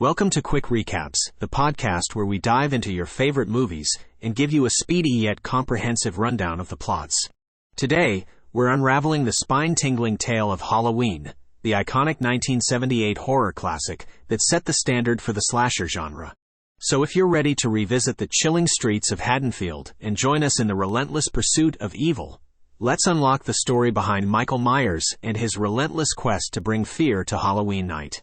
Welcome to Quick Recaps, the podcast where we dive into your favorite movies and give you a speedy yet comprehensive rundown of the plots. Today, we're unraveling the spine-tingling tale of Halloween, the iconic 1978 horror classic that set the standard for the slasher genre. So if you're ready to revisit the chilling streets of Haddonfield and join us in the relentless pursuit of evil, let's unlock the story behind Michael Myers and his relentless quest to bring fear to Halloween night.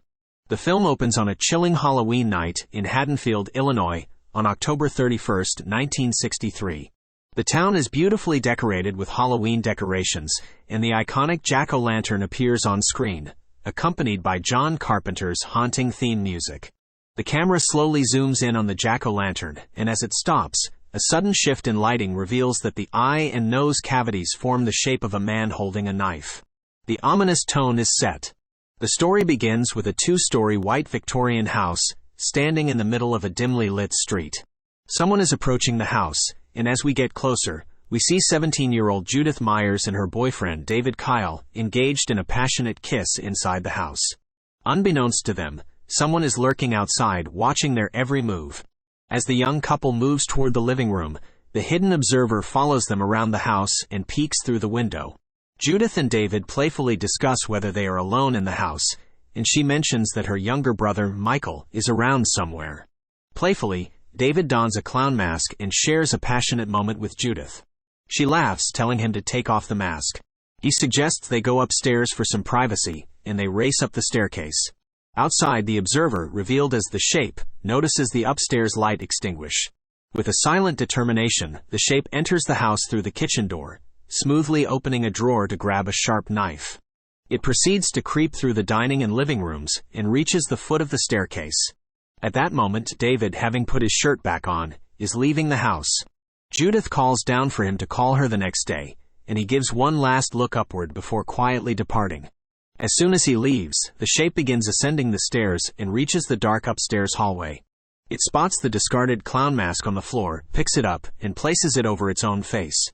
The film opens on a chilling Halloween night in Haddonfield, Illinois, on October 31, 1963. The town is beautifully decorated with Halloween decorations, and the iconic jack-o'-lantern appears on screen, accompanied by John Carpenter's haunting theme music. The camera slowly zooms in on the jack-o'-lantern, and as it stops, a sudden shift in lighting reveals that the eye and nose cavities form the shape of a man holding a knife. The ominous tone is set. The story begins with a two-story white Victorian house, standing in the middle of a dimly lit street. Someone is approaching the house, and as we get closer, we see 17-year-old Judith Myers and her boyfriend David Kyle engaged in a passionate kiss inside the house. Unbeknownst to them, someone is lurking outside, watching their every move. As the young couple moves toward the living room, the hidden observer follows them around the house and peeks through the window. Judith and David playfully discuss whether they are alone in the house, and she mentions that her younger brother, Michael, is around somewhere. Playfully, David dons a clown mask and shares a passionate moment with Judith. She laughs, telling him to take off the mask. He suggests they go upstairs for some privacy, and they race up the staircase. Outside, the observer, revealed as the Shape, notices the upstairs light extinguish. With a silent determination, the Shape enters the house through the kitchen door, smoothly opening a drawer to grab a sharp knife. It proceeds to creep through the dining and living rooms and reaches the foot of the staircase. At that moment, David, having put his shirt back on, is leaving the house. Judith calls down for him to call her the next day, and he gives one last look upward before quietly departing. As soon as he leaves, the Shape begins ascending the stairs and reaches the dark upstairs hallway. It spots the discarded clown mask on the floor, picks it up, and places it over its own face.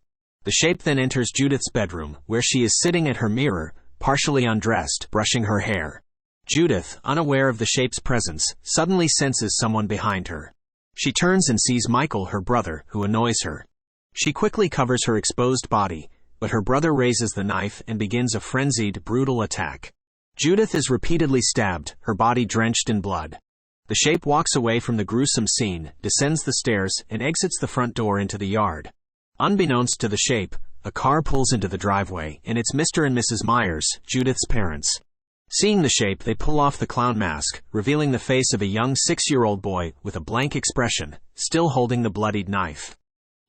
The Shape then enters Judith's bedroom, where she is sitting at her mirror, partially undressed, brushing her hair. Judith, unaware of the Shape's presence, suddenly senses someone behind her. She turns and sees Michael, her brother, who annoys her. She quickly covers her exposed body, but her brother raises the knife and begins a frenzied, brutal attack. Judith is repeatedly stabbed, her body drenched in blood. The Shape walks away from the gruesome scene, descends the stairs, and exits the front door into the yard. Unbeknownst to the Shape, a car pulls into the driveway, and it's Mr. and Mrs. Myers, Judith's parents. Seeing the Shape, they pull off the clown mask, revealing the face of a young 6-year-old boy with a blank expression, still holding the bloodied knife.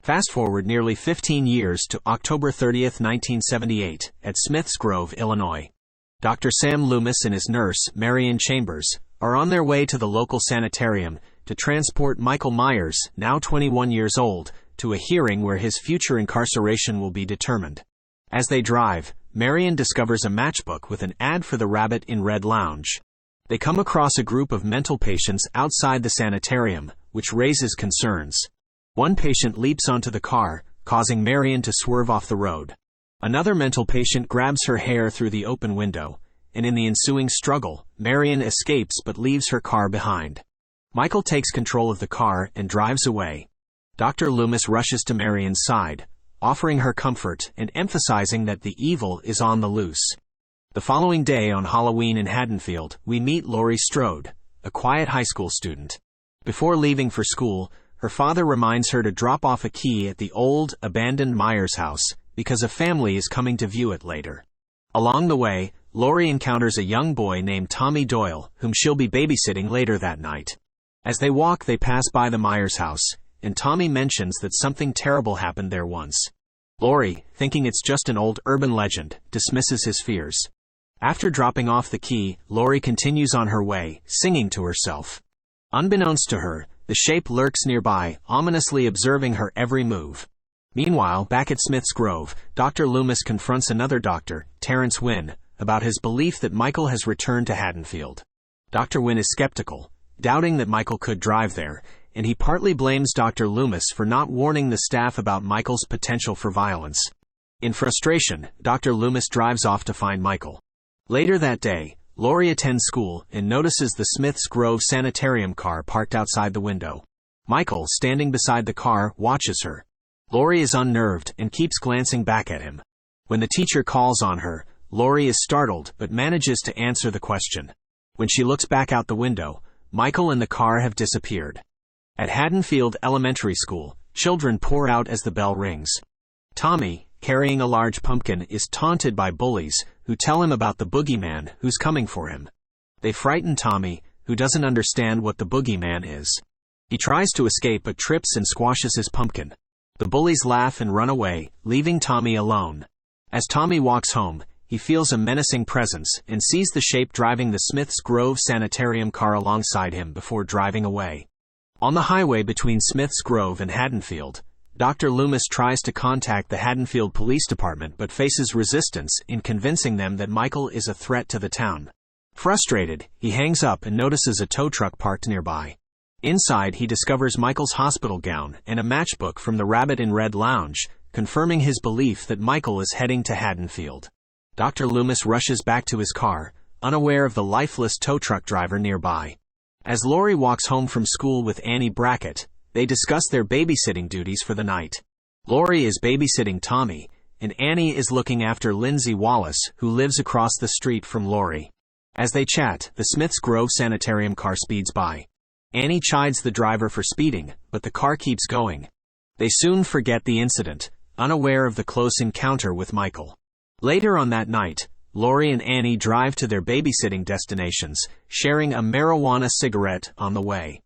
Fast forward nearly 15 years to October 30, 1978, at Smiths Grove, Illinois. Dr. Sam Loomis and his nurse, Marion Chambers, are on their way to the local sanitarium to transport Michael Myers, now 21 years old, to a hearing where his future incarceration will be determined. As they drive, Marion discovers a matchbook with an ad for the Rabbit in Red Lounge. They come across a group of mental patients outside the sanitarium, which raises concerns. One patient leaps onto the car, causing Marion to swerve off the road. Another mental patient grabs her hair through the open window, and in the ensuing struggle, Marion escapes but leaves her car behind. Michael takes control of the car and drives away. Dr. Loomis rushes to Marion's side, offering her comfort and emphasizing that the evil is on the loose. The following day on Halloween in Haddonfield, we meet Laurie Strode, a quiet high school student. Before leaving for school, her father reminds her to drop off a key at the old, abandoned Myers house because a family is coming to view it later. Along the way, Laurie encounters a young boy named Tommy Doyle, whom she'll be babysitting later that night. As they walk, they pass by the Myers house, and Tommy mentions that something terrible happened there once. Laurie, thinking it's just an old urban legend, dismisses his fears. After dropping off the key, Laurie continues on her way, singing to herself. Unbeknownst to her, the Shape lurks nearby, ominously observing her every move. Meanwhile, back at Smiths Grove, Dr. Loomis confronts another doctor, Terrence Wynn, about his belief that Michael has returned to Haddonfield. Dr. Wynn is skeptical, doubting that Michael could drive there, and he partly blames Dr. Loomis for not warning the staff about Michael's potential for violence. In frustration, Dr. Loomis drives off to find Michael. Later that day, Laurie attends school and notices the Smiths Grove sanitarium car parked outside the window. Michael, standing beside the car, watches her. Laurie is unnerved and keeps glancing back at him. When the teacher calls on her, Laurie is startled but manages to answer the question. When she looks back out the window, Michael and the car have disappeared. At Haddonfield Elementary School, children pour out as the bell rings. Tommy, carrying a large pumpkin, is taunted by bullies who tell him about the boogeyman who's coming for him. They frighten Tommy, who doesn't understand what the boogeyman is. He tries to escape but trips and squashes his pumpkin. The bullies laugh and run away, leaving Tommy alone. As Tommy walks home, he feels a menacing presence and sees the shape driving the Smiths Grove sanitarium car alongside him before driving away. On the highway between Smiths Grove and Haddonfield, Dr. Loomis tries to contact the Haddonfield Police Department but faces resistance in convincing them that Michael is a threat to the town. Frustrated, he hangs up and notices a tow truck parked nearby. Inside, he discovers Michael's hospital gown and a matchbook from the Rabbit in Red lounge, confirming his belief that Michael is heading to Haddonfield. Dr. Loomis rushes back to his car, unaware of the lifeless tow truck driver nearby. As Laurie walks home from school with Annie Brackett, they discuss their babysitting duties for the night. Laurie is babysitting Tommy, and Annie is looking after Lindsay Wallace, who lives across the street from Laurie. As they chat, the Smiths Grove sanitarium car speeds by. Annie chides the driver for speeding, but the car keeps going. They soon forget the incident, unaware of the close encounter with Michael. Later on that night, Laurie and Annie drive to their babysitting destinations, sharing a marijuana cigarette on the way.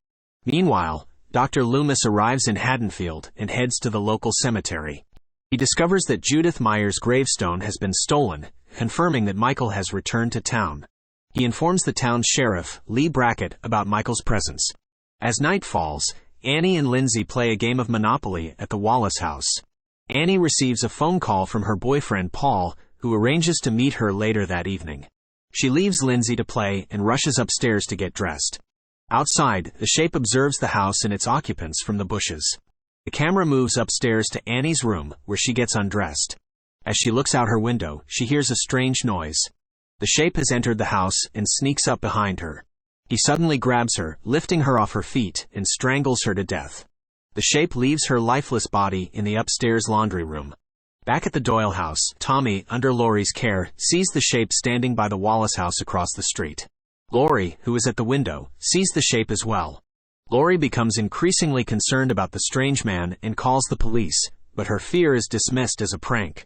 Meanwhile, Dr. Loomis arrives in Haddonfield and heads to the local cemetery. He discovers that Judith Meyer's gravestone has been stolen, confirming that Michael has returned to town. He informs the town's sheriff, Lee Brackett, about Michael's presence. As night falls, Annie and Lindsay play a game of Monopoly at the Wallace house. Annie receives a phone call from her boyfriend Paul, who arranges to meet her later that evening. She leaves Lindsay to play and rushes upstairs to get dressed. Outside, the shape observes the house and its occupants from the bushes. The camera moves upstairs to Annie's room, where she gets undressed. As she looks out her window, she hears a strange noise. The shape has entered the house and sneaks up behind her. He suddenly grabs her, lifting her off her feet, and strangles her to death. The shape leaves her lifeless body in the upstairs laundry room. Back at the Doyle house, Tommy, under Laurie's care, sees the shape standing by the Wallace house across the street. Laurie, who is at the window, sees the shape as well. Laurie becomes increasingly concerned about the strange man and calls the police, but her fear is dismissed as a prank.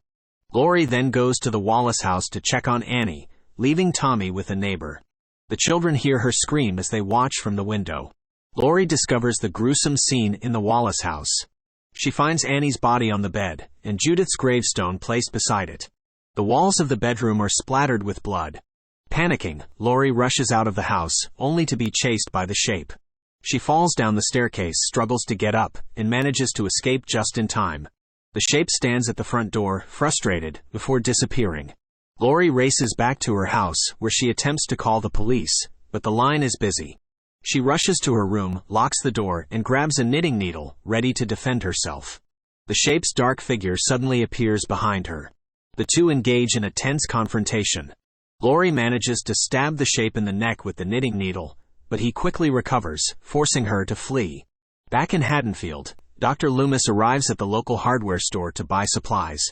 Laurie then goes to the Wallace house to check on Annie, leaving Tommy with a neighbor. The children hear her scream as they watch from the window. Laurie discovers the gruesome scene in the Wallace house. She finds Annie's body on the bed, and Judith's gravestone placed beside it. The walls of the bedroom are splattered with blood. Panicking, Laurie rushes out of the house, only to be chased by the shape. She falls down the staircase, struggles to get up, and manages to escape just in time. The shape stands at the front door, frustrated, before disappearing. Laurie races back to her house, where she attempts to call the police, but the line is busy. She rushes to her room, locks the door, and grabs a knitting needle, ready to defend herself. The shape's dark figure suddenly appears behind her. The two engage in a tense confrontation. Laurie manages to stab the shape in the neck with the knitting needle, but he quickly recovers, forcing her to flee. Back in Haddonfield, Dr. Loomis arrives at the local hardware store to buy supplies.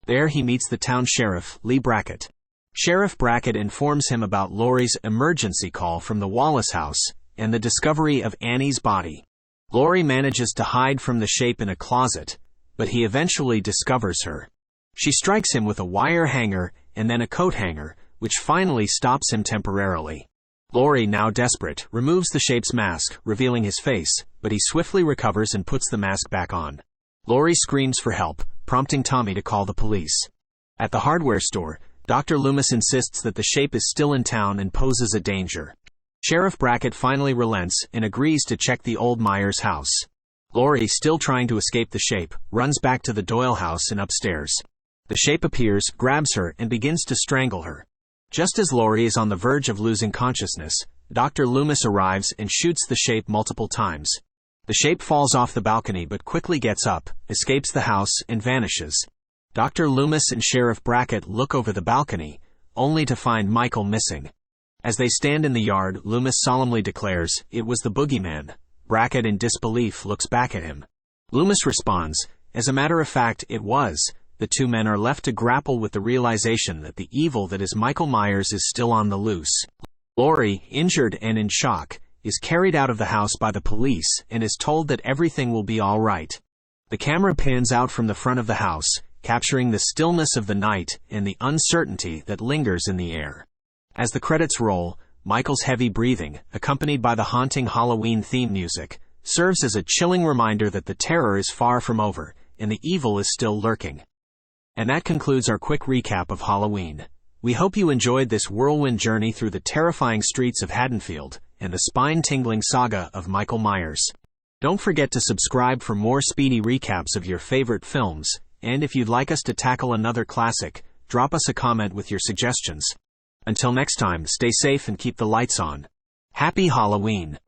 There he meets the town sheriff, Lee Brackett. Sheriff Brackett informs him about Laurie's emergency call from the Wallace house and the discovery of Annie's body. Laurie manages to hide from the shape in a closet, but he eventually discovers her. She strikes him with a wire hanger and then a coat hanger, which finally stops him temporarily. Laurie, now desperate, removes the shape's mask, revealing his face, but he swiftly recovers and puts the mask back on. Laurie screams for help, prompting Tommy to call the police. At the hardware store, Dr. Loomis insists that the shape is still in town and poses a danger. Sheriff Brackett finally relents and agrees to check the old Myers house. Laurie, still trying to escape the shape, runs back to the Doyle house and upstairs. The shape appears, grabs her, and begins to strangle her. Just as Laurie is on the verge of losing consciousness, Dr. Loomis arrives and shoots the shape multiple times. The shape falls off the balcony but quickly gets up, escapes the house, and vanishes. Dr. Loomis and Sheriff Brackett look over the balcony, only to find Michael missing. As they stand in the yard, Loomis solemnly declares, "It was the boogeyman." Brackett, in disbelief, looks back at him. Loomis responds, "As a matter of fact, it was." The two men are left to grapple with the realization that the evil that is Michael Myers is still on the loose. Laurie, injured and in shock, is carried out of the house by the police and is told that everything will be all right. The camera pans out from the front of the house, capturing the stillness of the night and the uncertainty that lingers in the air. As the credits roll, Michael's heavy breathing, accompanied by the haunting Halloween theme music, serves as a chilling reminder that the terror is far from over and the evil is still lurking. And that concludes our quick recap of Halloween. We hope you enjoyed this whirlwind journey through the terrifying streets of Haddonfield and the spine-tingling saga of Michael Myers. Don't forget to subscribe for more speedy recaps of your favorite films, and if you'd like us to tackle another classic, drop us a comment with your suggestions. Until next time, stay safe and keep the lights on. Happy Halloween!